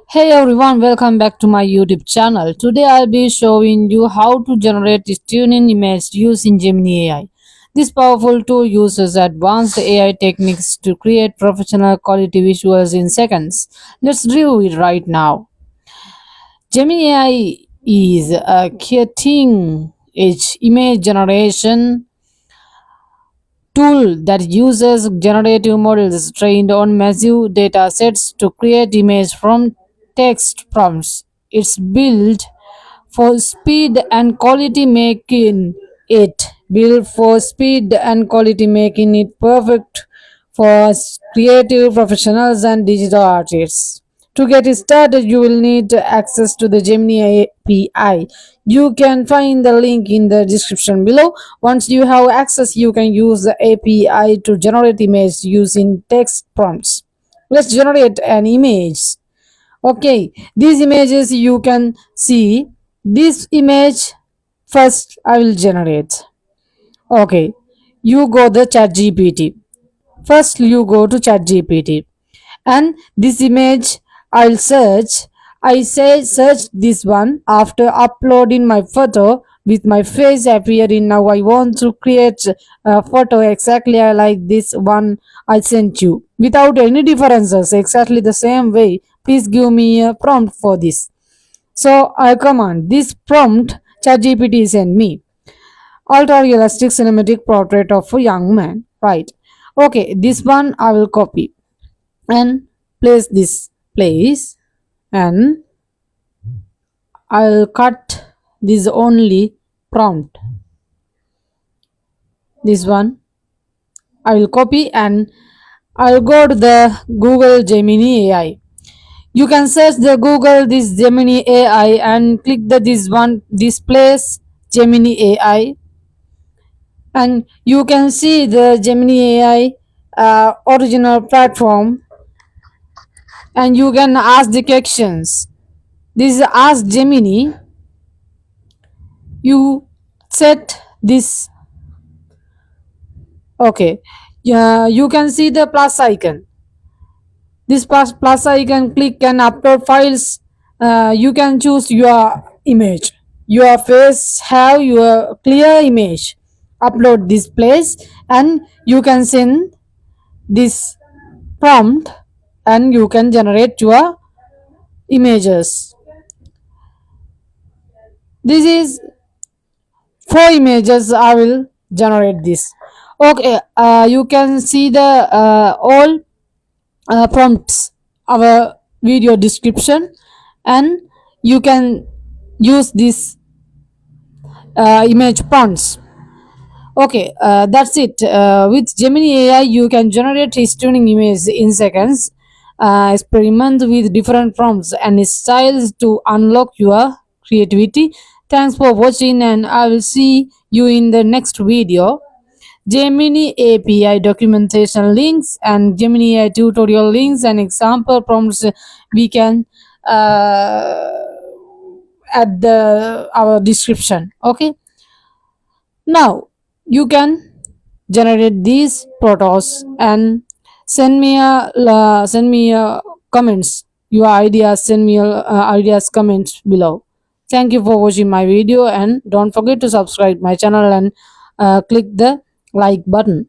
Hey everyone, welcome back to my YouTube channel. Today I'll be showing you how to generate stunning image using Gemini AI. This powerful tool uses advanced AI techniques to create professional quality visuals in seconds. Let's review it right now. Gemini AI is a cutting edge image generation tool that uses generative models trained on massive data sets to create images from text prompts. It's built for speed and quality, making it perfect for creative professionals and digital artists. To get started, you will need access to the Gemini API. You can find the link in the description below. Once you have access, you can use the API to generate images using text prompts. Let's generate an image. Okay, these images you can see. This image first I will generate. Okay, you go the chat GPT. First you go to chat GPT, and this image I'll search. I say search this one. After uploading my photo with my face appearing, now I want to create a photo exactly like this one I sent you without any differences, exactly the same way. Please give me a prompt for this. So I command this prompt. ChatGPT send me ultra realistic cinematic portrait of a young man, right? Okay, this one I will copy and place, and I'll cut this only prompt. This one I will copy, and I'll go to the Google Gemini AI. You can search the Google this Gemini AI and click the this place Gemini AI, and you can see the Gemini AI original platform, and you can ask the questions. This is Ask Gemini. You set this. Okay, yeah, you can see the plus icon. This plus icon, click and upload files. You can choose your image, your face have your clear image, upload this place, and you can send this prompt, and you can generate your images. This is 4 images I will generate this. Okay, you can see the all prompts our video description, and you can use this image prompts. Okay, that's it. With Gemini AI you can generate stunning images in seconds. Experiment with different prompts and styles to unlock your creativity. Thanks for watching, and I will see you in the next video. Gemini API documentation links and Gemini AI tutorial links and example prompts we can add the our description. Okay, now you can generate these photos and send me a comments your ideas. Send me ideas comments below. Thank you for watching my video, and don't forget to subscribe my channel and click the like button.